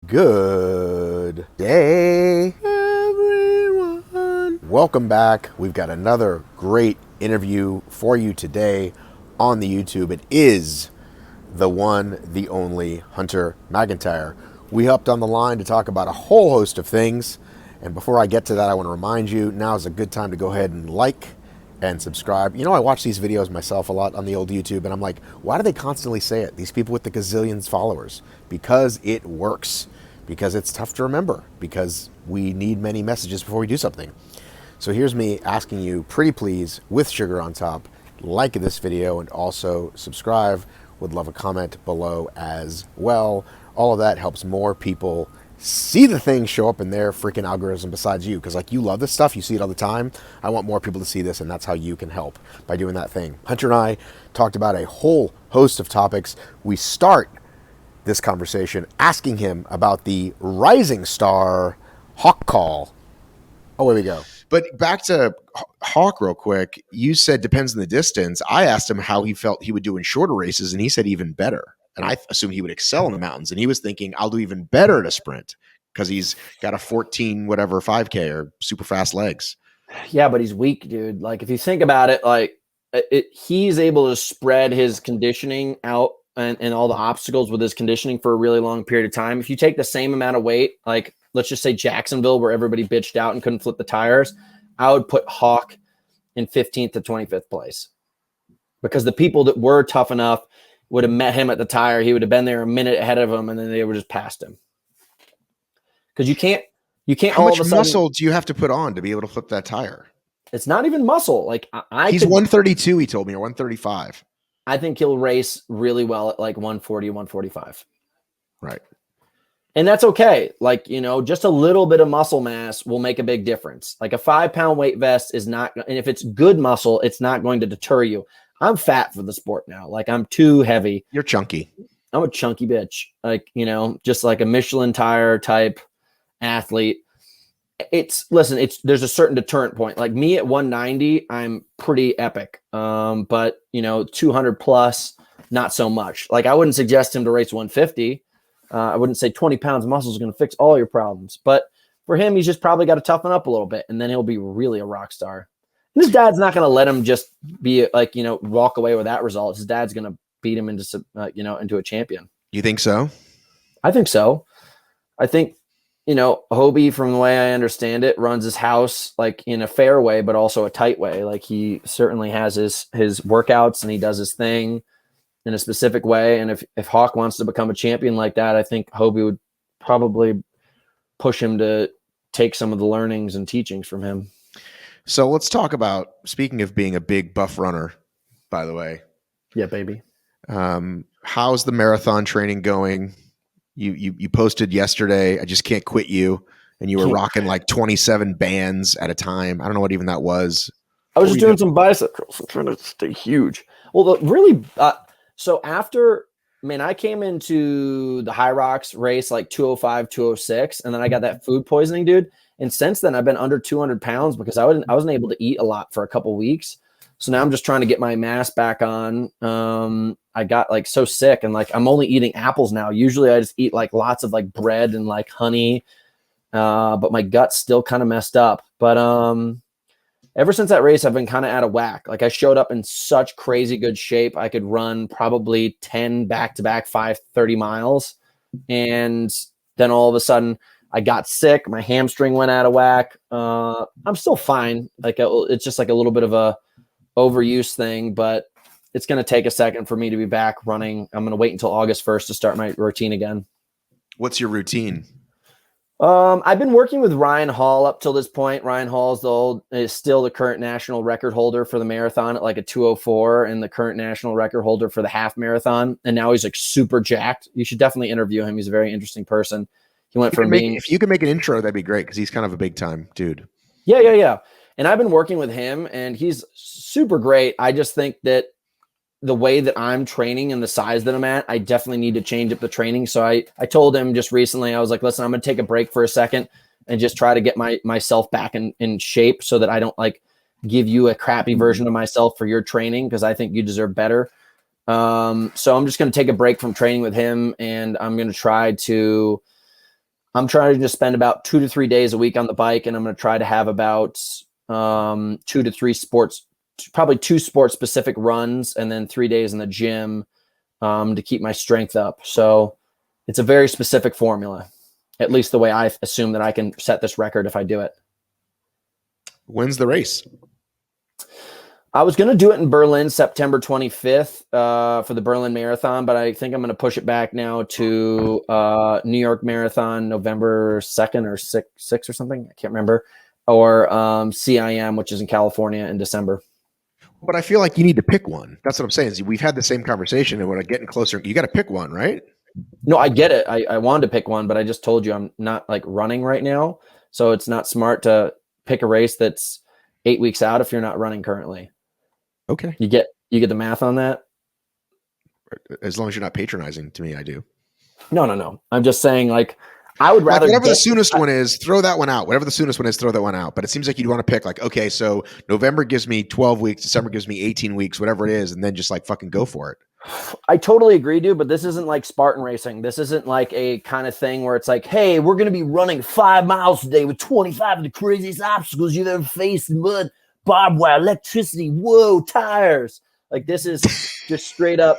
Good day, everyone. Welcome back. We've got another great interview for you today on the YouTube. It is the one, the only Hunter McIntyre. We hopped on the line to talk about a whole host of things. And before I get to that, I want to remind you, now is a good time to go ahead and like and subscribe. You know, I watch these videos myself a lot on the old YouTube, and I'm like, why do they constantly say it? These people with the gazillions followers. Because it works. Because it's tough to remember. Because we need many messages before we do something. So here's me asking you, pretty please, with sugar on top, like this video and also subscribe. Would love a comment below as well. All of that helps more people see the thing show up in their freaking algorithm besides you, because like you love this stuff, you see it all the time. I want more people to see this, and that's how you can help, by doing that thing. Hunter and I talked about a whole host of topics. We start this conversation asking him about the rising star Hawk call. Away we go. But back to Hawk real quick. You said depends on the distance. I asked him how he felt he would do in shorter races, and he said even better. And I assumed he would excel in the mountains. And he was thinking, I'll do even better at a sprint because he's got a 14 whatever 5K or super fast legs. Yeah, but he's weak, dude. Like if you think about it, like he's able to spread his conditioning out and all the obstacles with his conditioning for a really long period of time. If you take the same amount of weight, like let's just say Jacksonville, where everybody bitched out and couldn't flip the tires, I would put Hawk in 15th to 25th place, because the people that were tough enough would have met him at the tire. He would have been there a minute ahead of him, and then they would just passed him. Because you can't. How much muscle do you have to put on to be able to flip that tire? It's not even muscle. Like he's 132. He told me, or 135. I think he'll race really well at like 140, 145. Right. And that's okay. Like, you know, just a little bit of muscle mass will make a big difference. Like a 5-pound weight vest is not, and if it's good muscle, it's not going to deter you. I'm fat for the sport now. Like I'm too heavy. You're chunky. I'm a chunky bitch. Like, you know, just like a Michelin tire type athlete. There's a certain deterrent point. Like me at 190, I'm pretty epic. But you know, 200 plus, not so much. Like I wouldn't suggest him to race 150. I wouldn't say 20 pounds of muscle is going to fix all your problems, but for him, he's just probably got to toughen up a little bit, and then he'll be really a rock star. And his dad's not going to let him just be like, you know, walk away with that result. His dad's going to beat him into, into a champion. You think so? I think so. I think, you know, Hobie, from the way I understand it, runs his house like in a fair way, but also a tight way. Like he certainly has his workouts and he does his thing in a specific way. And if Hawk wants to become a champion like that, I think Hobie would probably push him to take some of the learnings and teachings from him. So let's talk about, speaking of being a big buff runner, by the way. Yeah, baby. How's the marathon training going? You posted yesterday, I just can't quit you. And you were rocking like 27 bands at a time. I don't know what even that was. I was just doing some bicep curls. I'm trying to stay huge. Well, so after, I came into the High Rocks race like 205, 206, and then I got that food poisoning, dude. And since then, I've been under 200 pounds because I wasn't able to eat a lot for a couple weeks. So now I'm just trying to get my mass back on. I got like so sick, and like I'm only eating apples now. Usually I just eat like lots of like bread and like honey, but my gut's still kind of messed up. But ever since that race, I've been kind of out of whack. Like I showed up in such crazy good shape. I could run probably 10 back-to-back 5:30 miles. And then all of a sudden I got sick. My hamstring went out of whack. I'm still fine. Like it's just like a little bit of a overuse thing, but it's going to take a second for me to be back running. I'm going to wait until August 1st to start my routine again. What's your routine? I've been working with Ryan Hall up till this point. Ryan Hall is still the current national record holder for the marathon at like a 2:04, and the current national record holder for the half marathon. And now he's like super jacked. You should definitely interview him. He's a very interesting person. He went from being, if you could make an intro, that'd be great, because he's kind of a big time dude. Yeah. And I've been working with him, and he's super great. I just think that the way that I'm training and the size that I'm at, I definitely need to change up the training. So I told him just recently, I was like, listen, I'm going to take a break for a second and just try to get myself back in shape so that I don't like give you a crappy version of myself for your training, because I think you deserve better. So I'm just going to take a break from training with him, and I'm going to try to I'm trying to just spend about 2 to 3 days a week on the bike, and I'm going to try to have about 2 to 3 sports, probably 2 sport specific runs, and then 3 days in the gym to keep my strength up. So it's a very specific formula, at least the way I assume that I can set this record if I do it. When's the race? I was going to do it in Berlin, September 25th for the Berlin Marathon, but I think I'm going to push it back now to New York Marathon, November 2nd or 6th or something. I can't remember. Or CIM, which is in California in December. But I feel like you need to pick one. That's what I'm saying. We've had the same conversation, and when I'm getting closer, you got to pick one, right? No, I get it. I wanted to pick one, but I just told you I'm not like running right now. So it's not smart to pick a race that's 8 weeks out if you're not running currently. Okay. You get the math on that? As long as you're not patronizing to me, I do. No. I'm just saying, like, I would rather whatever the soonest one is, throw that one out. Whatever the soonest one is, throw that one out. But it seems like you'd want to pick like, okay, so November gives me 12 weeks, December gives me 18 weeks, whatever it is, and then just like fucking go for it. I totally agree, dude, but this isn't like Spartan racing. This isn't like a kind of thing where it's like, hey, we're going to be running 5 miles a day with 25 of the craziest obstacles you've ever faced in mud, barbed wire, electricity, whoa, tires. Like, this is just straight up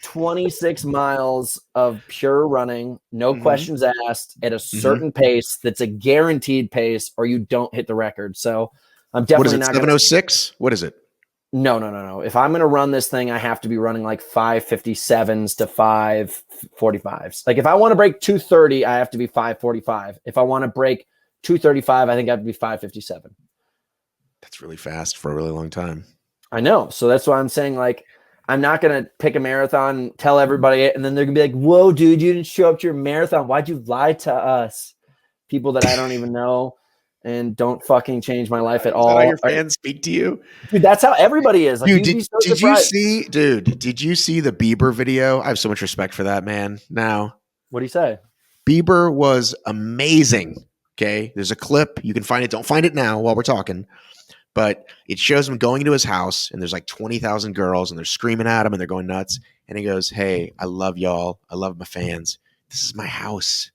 26 miles of pure running, no questions asked, at a certain pace that's a guaranteed pace, or you don't hit the record. So I'm definitely not 706? What is it? No. If I'm going to run this thing, I have to be running like 5:57s to 5:45s. Like, if I want to break 2:30, I have to be 5:45. If I want to break 2:35, I think I have to be 5:57. That's really fast for a really long time. I know. So that's why I'm saying, like, I'm not going to pick a marathon and tell everybody it, and then they're going to be like, whoa, dude, you didn't show up to your marathon. Why'd you lie to us? People that I don't even know and don't fucking change my life at all. Is that how your fans speak to you? Dude, that's how everybody is. Like, dude, did you see the Bieber video? I have so much respect for that man now. What do you say? Bieber was amazing. Okay. There's a clip. You can find it. Don't find it now while we're talking. But it shows him going into his house, and there's like 20,000 girls, and they're screaming at him, and they're going nuts. And he goes, hey, I love y'all. I love my fans. This is my house.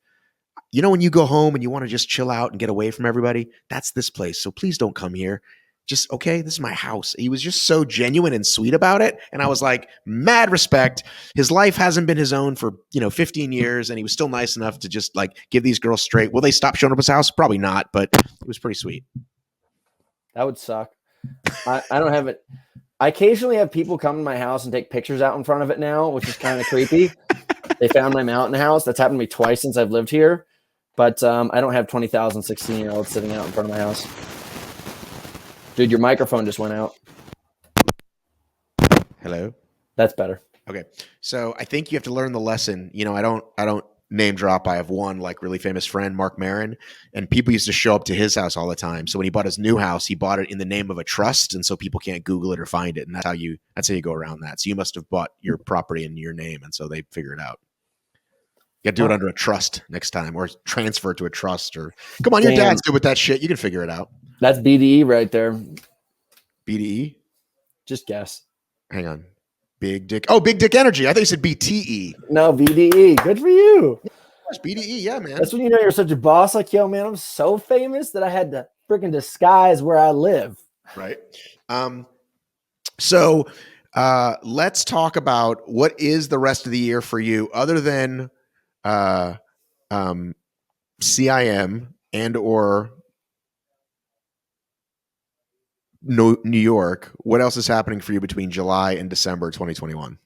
You know, when you go home and you want to just chill out and get away from everybody, that's this place. So please don't come here. Just, okay, this is my house. He was just so genuine and sweet about it. And I was like, mad respect. His life hasn't been his own for, 15 years. And he was still nice enough to just like give these girls straight. Will they stop showing up at his house? Probably not, but it was pretty sweet. That would suck. I don't have it. I occasionally have people come to my house and take pictures out in front of it now, which is kind of creepy. They found my mountain house. That's happened to me twice since I've lived here. But I don't have 20,000 16-year-olds sitting out in front of my house. Dude, your microphone just went out. Hello? That's better. Okay. So I think you have to learn the lesson. I don't name drop. I have one like really famous friend, Mark Marin, and people used to show up to his house all the time. So when he bought his new house, he bought it in the name of a trust, and so people can't Google it or find it. And that's how you go around that. So you must have bought your property in your name, and so they figure it out. You got to do it under a trust next time, or transfer it to a trust, or come on, your dad's good with that shit. You can figure it out. That's BDE right there. BDE? Just guess. Hang on. Big dick. Oh, big dick energy. I thought you said BTE. No, BDE. Good for you. BDE, yeah, man. That's when you know you're such a boss. Like, yo, man, I'm so famous that I had to freaking disguise where I live. Right. So let's talk about what is the rest of the year for you, other than CIM and or New York. What else is happening for you between July and December 2021?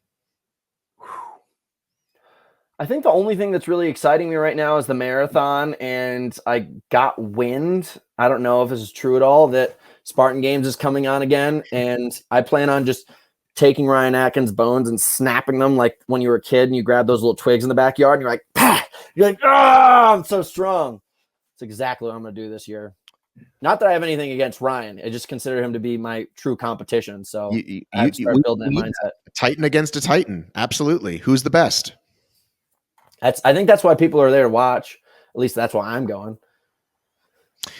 I think the only thing that's really exciting me right now is the marathon, and I got wind. I don't know if this is true at all, that Spartan Games is coming on again, and I plan on just taking Ryan Atkins' bones and snapping them like when you were a kid and you grab those little twigs in the backyard and you're like, pah! You're like, oh, I'm so strong. It's exactly what I'm going to do this year. Not that I have anything against Ryan. I just consider him to be my true competition. So I start building that mindset. A Titan against a Titan. Absolutely. Who's the best? I think that's why people are there to watch. At least that's why I'm going.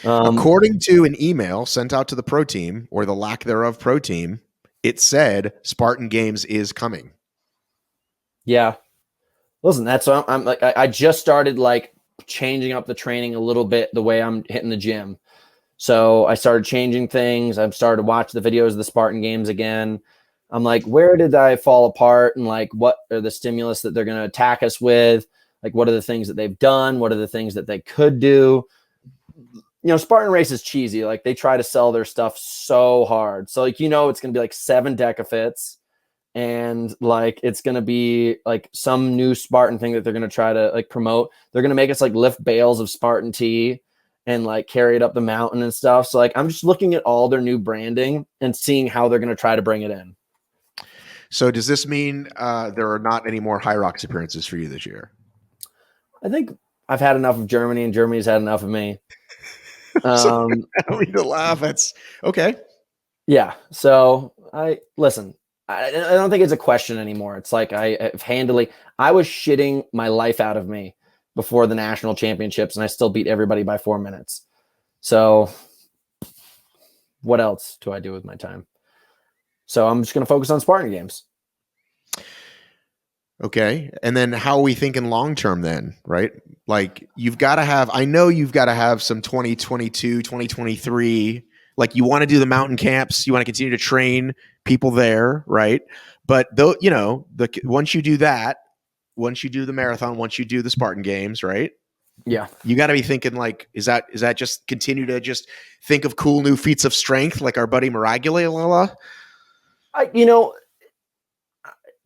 According to an email sent out to the pro team, or the lack thereof pro team, it said Spartan Games is coming. Yeah. Listen, that's what I'm like. I just started like changing up the training a little bit, the way I'm hitting the gym. So I started changing things. I've started to watch the videos of the Spartan games again. I'm like, where did I fall apart? And like, what are the stimulus that they're going to attack us with? Like, what are the things that they've done? What are the things that they could do? You know, Spartan Race is cheesy. Like, they try to sell their stuff so hard. So like, you know, it's going to be like 7 decafits, and like it's going to be like some new Spartan thing that they're going to try to like promote. They're going to make us like lift bales of Spartan tea and like carry it up the mountain and stuff. So like, I'm just looking at all their new branding and seeing how they're going to try to bring it in. So does this mean there are not any more High Rocks appearances for you this year? I think I've had enough of Germany, and Germany's had enough of me. I don't mean to laugh. That's okay. Yeah. So I listen. I don't think it's a question anymore. It's like I was shitting my life out of me before the national championships, and I still beat everybody by 4 minutes. So what else do I do with my time? So I'm just going to focus on Spartan games. Okay. And then how are we thinking long-term then, right? Like you've got to have, I know you've got to have some 2022, 2023, like you want to do the mountain camps, you want to continue to train people there, right? But though, you know, once you do that, once you do the marathon, once you do the Spartan games, right? Yeah. You got to be thinking like, is that just continue to just think of cool new feats of strength like our buddy Maragula? You know,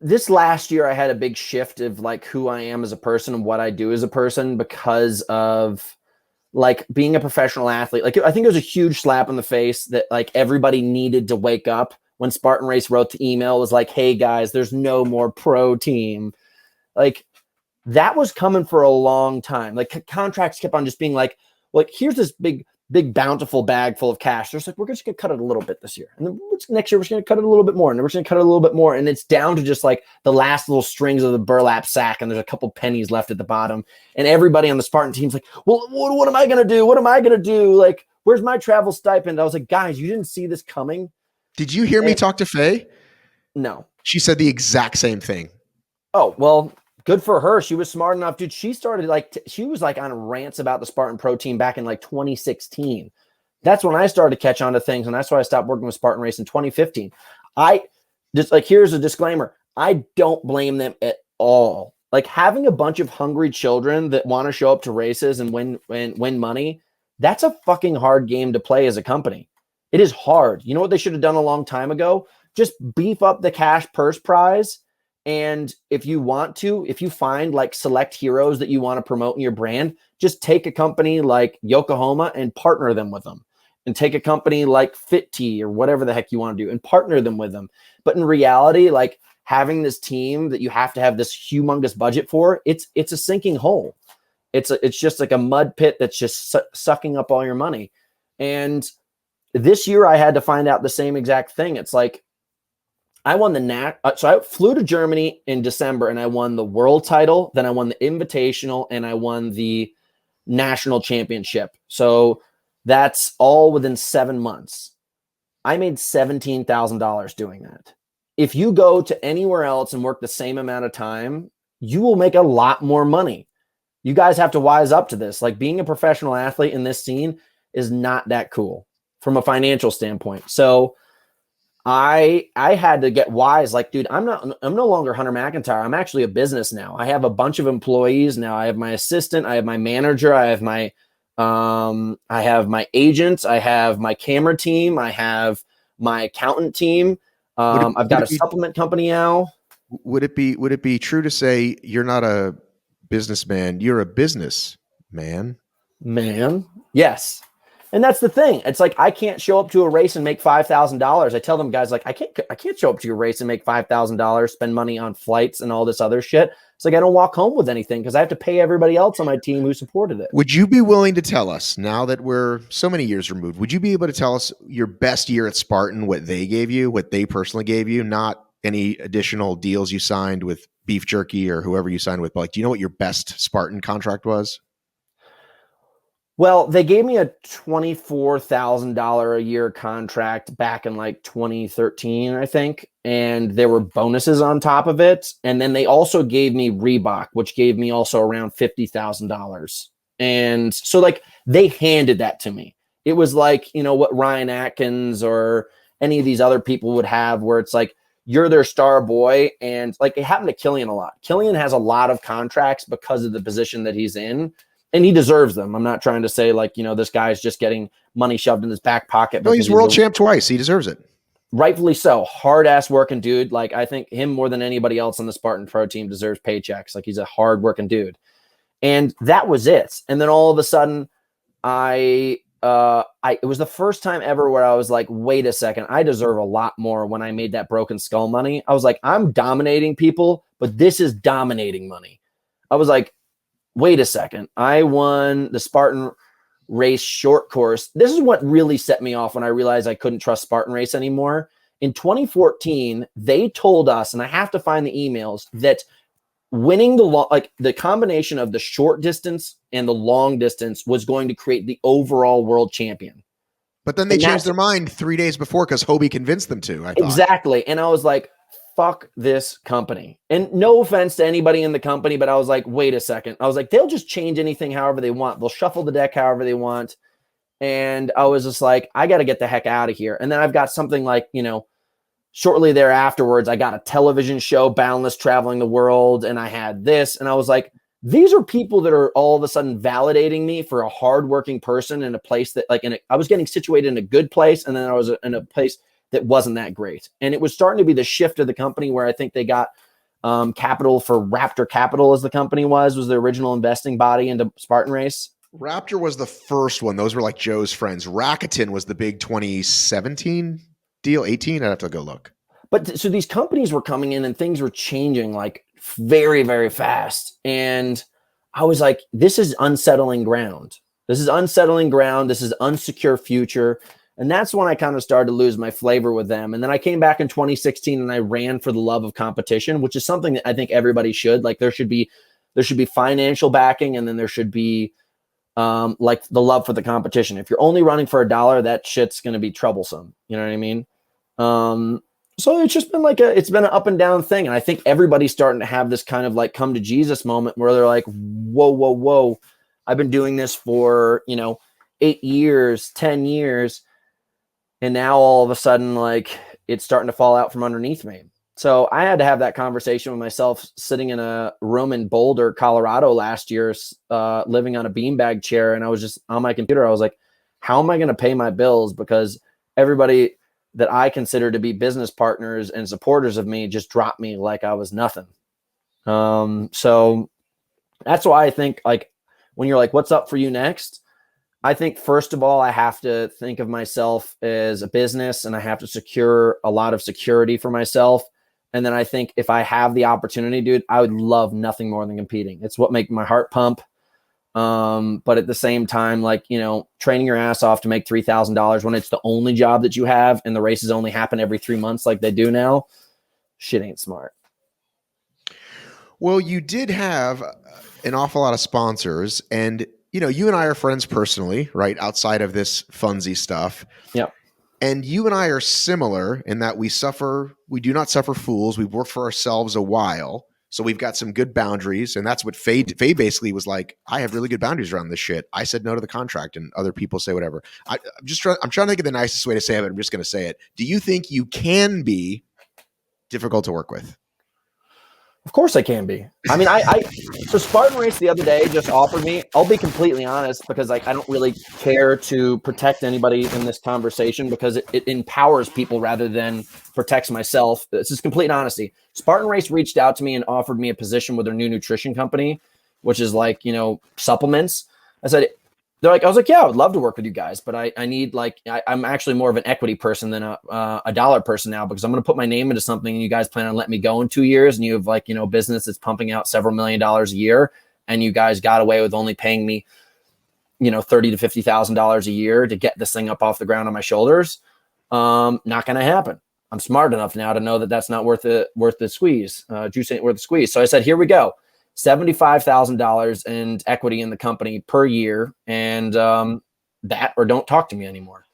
this last year I had a big shift of like who I am as a person and what I do as a person because of like being a professional athlete. Like I think it was a huge slap in the face that like everybody needed to wake up when Spartan Race wrote the email, was like, hey guys, there's no more pro team. Like that was coming for a long time. Like contracts kept on just being like here's this big bountiful bag full of cash. There's like, we're just gonna cut it a little bit this year, and then next year we're just gonna cut it a little bit more, and then we're just gonna cut it a little bit more, and it's down to just like the last little strings of the burlap sack, and there's a couple pennies left at the bottom, and everybody on the Spartan team's like, well, what am I gonna do? What am I gonna do? Like, where's my travel stipend? I was like, guys, you didn't see this coming. Did you hear me talk to Faye? No. She said the exact same thing. Oh, well, good for her. She was smart enough, dude. She started like, she was like on rants about the Spartan Pro team back in like 2016. That's when I started to catch on to things. And that's why I stopped working with Spartan Race in 2015. I just like, here's a disclaimer. I don't blame them at all. Like having a bunch of hungry children that want to show up to races and win money. That's a fucking hard game to play as a company. It is hard. You know what they should have done a long time ago? Just beef up the cash purse prize. And if you want to, if you find like select heroes that you want to promote in your brand, just take a company like Yokohama and partner them with them. And take a company like Fit Tea or whatever the heck you want to do and partner them with them. But in reality, like having this team that you have to have this humongous budget for, it's a sinking hole. It's just like a mud pit that's just sucking up all your money. And this year I had to find out the same exact thing. It's like, I won so I flew to Germany in December and I won the world title. Then I won the invitational and I won the national championship. So that's all within 7 months. I made $17,000 doing that. If you go to anywhere else and work the same amount of time, you will make a lot more money. You guys have to wise up to this. Like being a professional athlete in this scene is not that cool from a financial standpoint. So I had to get wise. Like, dude, I'm no longer Hunter McIntyre. I'm actually a business now. I have a bunch of employees now. I have my assistant. I have my manager. I have my agents. I have my camera team. I have my accountant team. I've got a supplement company now. Would it be true to say you're not a businessman? You're a business man. Man, yes. And that's the thing. It's like I can't show up to a race and make $5,000. I tell them guys like I can't show up to your race and make $5,000, spend money on flights and all this other shit. It's like I don't walk home with anything because I have to pay everybody else on my team who supported it. Would you be willing to tell us, now that we're so many years removed, would you be able to tell us your best year at Spartan, what they gave you, what they personally gave you, not any additional deals you signed with Beef Jerky or whoever you signed with? But like, do you know what your best Spartan contract was? Well, they gave me a $24,000 a year contract back in like 2013, I think. And there were bonuses on top of it. And then they also gave me Reebok, which gave me also around $50,000. And so like they handed that to me. It was like, you know, what Ryan Atkins or any of these other people would have, where it's like, you're their star boy. And like it happened to Killian a lot. Killian has a lot of contracts because of the position that he's in, and he deserves them. I'm not trying to say like, you know, this guy's just getting money shoved in his back pocket. No, he's world champ twice. He deserves it. Rightfully so. Hard ass working dude. Like I think him more than anybody else on the Spartan Pro team deserves paychecks. Like he's a hard working dude. And that was it. And then all of a sudden it was the first time ever where I was like, wait a second, I deserve a lot more. When I made that Broken Skull money, I was like, I'm dominating people, but this is dominating money. I was like, wait a second. I won the Spartan Race short course. This is what really set me off when I realized I couldn't trust Spartan Race anymore. In 2014, they told us, and I have to find the emails, that winning the combination of the short distance and the long distance was going to create the overall world champion. But then they changed their mind 3 days before because Hobie convinced them to. I thought. Exactly. And I was like, fuck this company. And no offense to anybody in the company, but I was like, wait a second. I was like, they'll just change anything however they want. They'll shuffle the deck however they want. And I was just like, I got to get the heck out of here. And then I've got something like, you know, shortly there afterwards, I got a television show, Boundless, traveling the world. And I had this. And I was like, these are people that are all of a sudden validating me for a hardworking person in a place that like, I was getting situated in a good place. And then I was in a place that wasn't that great. And it was starting to be the shift of the company where I think they got capital for Raptor Capital, as the company was the original investing body into Spartan Race. Raptor was the first one. Those were like Joe's friends. Rakuten was the big 2017 deal, 18. I'd have to go look. But so these companies were coming in and things were changing like very, very fast. And I was like, this is unsettling ground. This is unsettling ground. This is unsecure future. And that's when I kind of started to lose my flavor with them. And then I came back in 2016 and I ran for the love of competition, which is something that I think everybody should. Like there should be financial backing, and then there should be like the love for the competition. If you're only running for $1, that shit's going to be troublesome. You know what I mean? So it's just been it's been an up and down thing. And I think everybody's starting to have this kind of like come to Jesus moment where they're like, whoa. I've been doing this for, 8 years, 10 years. And now all of a sudden, like it's starting to fall out from underneath me. So I had to have that conversation with myself sitting in a room in Boulder, Colorado last year, living on a beanbag chair. And I was just on my computer. I was like, how am I going to pay my bills? Because everybody that I consider to be business partners and supporters of me just dropped me like I was nothing. So that's why I think like when you're like, what's up for you next? I think first of all, I have to think of myself as a business, and I have to secure a lot of security for myself. And then I think if I have the opportunity, dude, I would love nothing more than competing. It's what makes my heart pump. But at the same time, like, training your ass off to make $3,000 when it's the only job that you have and the races only happen every 3 months like they do now, shit ain't smart. Well, you did have an awful lot of sponsors, and you and I are friends personally, right? Outside of this funsy stuff. Yeah. And you and I are similar in that we do not suffer fools. We've worked for ourselves a while. So we've got some good boundaries. And that's what Faye basically was like, I have really good boundaries around this shit. I said no to the contract, and other people say whatever. I'm trying to think of the nicest way to say it, but I'm just going to say it. Do you think you can be difficult to work with? Of course I can be. I mean, so Spartan Race the other day just offered me, I'll be completely honest, because like I don't really care to protect anybody in this conversation because it empowers people rather than protects myself. This is complete honesty. Spartan Race reached out to me and offered me a position with their new nutrition company, which is like, supplements. I was like, yeah, I would love to work with you guys, but I need I'm actually more of an equity person than a dollar person now, because I'm going to put my name into something and you guys plan on letting me go in 2 years, and you have a business that's pumping out several $1 million a year, and you guys got away with only paying me, $30,000 to $50,000 a year to get this thing up off the ground on my shoulders. Not going to happen. I'm smart enough now to know that that's not worth the squeeze. Juice ain't worth the squeeze. So I said, here we go. $75,000 in equity in the company per year, and that or don't talk to me anymore.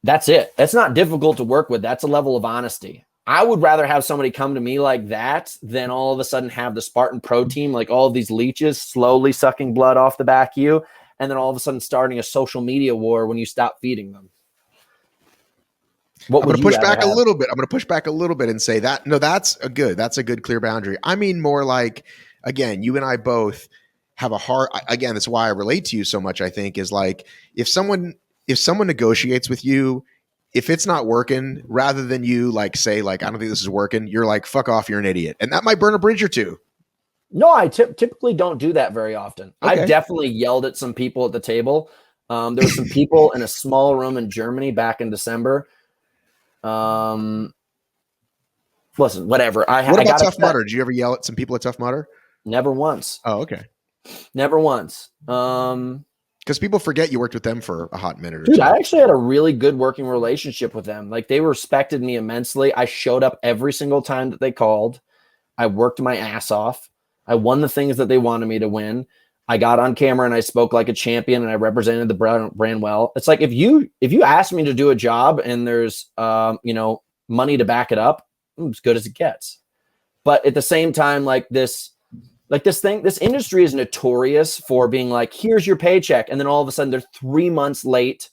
That's it. That's not difficult to work with. That's a level of honesty. I would rather have somebody come to me like that than all of a sudden have the Spartan Pro team, like all of these leeches slowly sucking blood off the back of you, and then all of a sudden starting a social media war when you stop feeding them. What I'm would going to you push back rather a have? little bit. I'm going to push back a little bit and say that, no, that's a good clear boundary. I mean, more like, again, you and I both have a hard, again, that's why I relate to you so much, I think, is like, if someone negotiates with you, if it's not working, rather than you like say like, I don't think this is working, you're like, fuck off, you're an idiot. And that might burn a bridge or two. No, I typically don't do that very often. I've Okay. definitely yelled at some people at the table. There were some people in a small room in Germany back in December. Listen, whatever. What I about got Tough upset. Mudder? Did you ever yell at some people at Tough Mudder? Never once. Oh, okay. Never once. Because people forget you worked with them for a hot minute or Dude, two. I actually had a really good working relationship with them. Like they respected me immensely. I showed up every single time that they called. I worked my ass off. I won the things that they wanted me to win. I got on camera and I spoke like a champion and I represented the brand well. It's like if you ask me to do a job and there's money to back it up, I'm as good as it gets. But at the same time, this industry is notorious for being like, here's your paycheck, and then all of a sudden they're 3 months late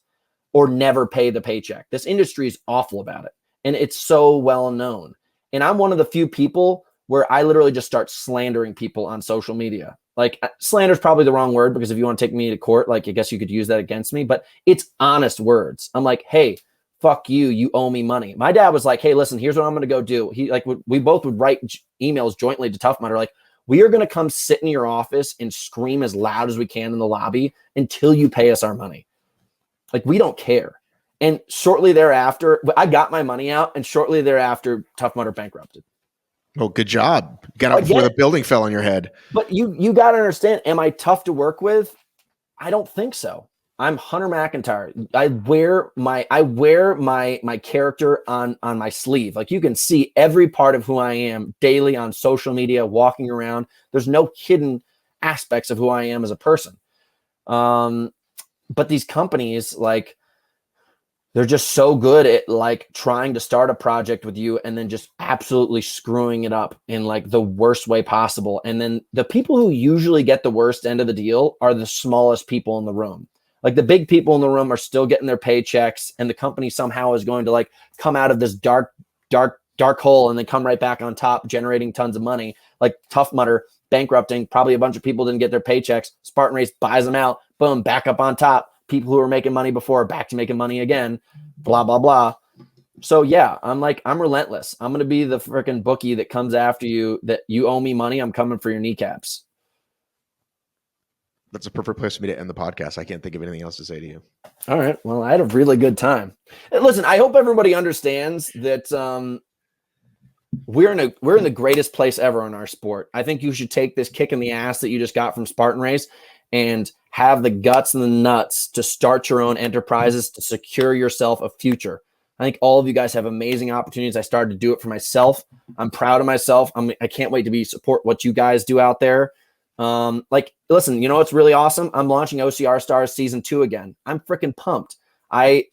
or never pay the paycheck. This industry is awful about it, and it's so well known. And I'm one of the few people where I literally just start slandering people on social media. Like, slander is probably the wrong word, because if you want to take me to court, like, I guess you could use that against me, but it's honest words. I'm like, hey, fuck you, you owe me money. My dad was like, hey, listen, here's what I'm going to go do. He like, we both would write emails jointly to Tough Mudder, like, we are going to come sit in your office and scream as loud as we can in the lobby until you pay us our money. Like, we don't care. And shortly thereafter, I got my money out, and shortly thereafter, Tough Mudder bankrupted. Well, good job. Got out before the building fell on your head. But you got to understand, am I tough to work with? I don't think so. I'm Hunter McIntyre. I wear my character on my sleeve. Like, you can see every part of who I am daily on social media, walking around. There's no hidden aspects of who I am as a person. But these companies, like, they're just so good at like trying to start a project with you and then just absolutely screwing it up in like the worst way possible. And then the people who usually get the worst end of the deal are the smallest people in the room. Like, the big people in the room are still getting their paychecks, and the company somehow is going to like come out of this dark hole and then come right back on top, generating tons of money. Like Tough Mudder bankrupting, probably a bunch of people didn't get their paychecks. Spartan Race buys them out, boom, back up on top. People who were making money before are back to making money again, blah, blah, blah. So yeah, I'm relentless. I'm going to be the freaking bookie that comes after you, that you owe me money. I'm coming for your kneecaps. That's a perfect place for me to end the podcast. I can't think of anything else to say to you. All right. Well, I had a really good time. Listen, I hope everybody understands that we're in the greatest place ever in our sport. I think you should take this kick in the ass that you just got from Spartan Race and have the guts and the nuts to start your own enterprises, to secure yourself a future. I think all of you guys have amazing opportunities. I started to do it for myself. I'm proud of myself. I can't wait to support what you guys do out there. Listen, you know what's really awesome? I'm launching OCR Stars Season 2 again. I'm freaking pumped. I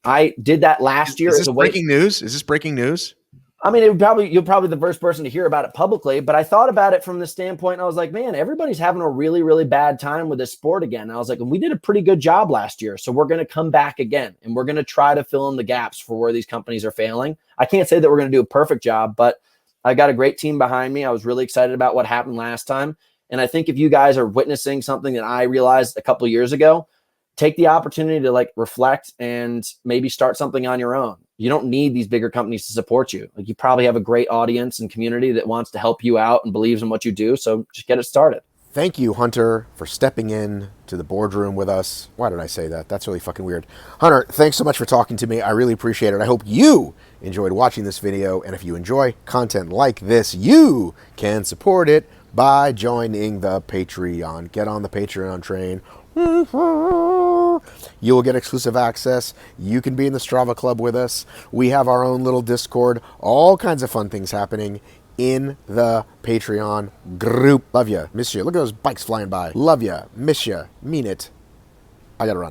did that last year. Is this breaking news? Is this breaking news? I mean, you're probably the first person to hear about it publicly, but I thought about it from the standpoint, and I was like, man, everybody's having a really, really bad time with this sport again. And I was like, and we did a pretty good job last year, so we're going to come back again, and we're going to try to fill in the gaps for where these companies are failing. I can't say that we're going to do a perfect job, but I got a great team behind me. I was really excited about what happened last time. And I think if you guys are witnessing something that I realized a couple of years ago, take the opportunity to like reflect and maybe start something on your own. You don't need these bigger companies to support you. Like, you probably have a great audience and community that wants to help you out and believes in what you do. So just get it started. Thank you, Hunter, for stepping in to the boardroom with us. Why did I say that? That's really fucking weird. Hunter, thanks so much for talking to me. I really appreciate it. I hope you enjoyed watching this video. And if you enjoy content like this, you can support it by joining the Patreon. Get on the Patreon train. You will get exclusive access. You can be in the Strava Club with us. We have our own little Discord. All kinds of fun things happening in the Patreon group. Love ya. Miss ya. Look at those bikes flying by. Love ya. Miss ya. Mean it. I gotta run.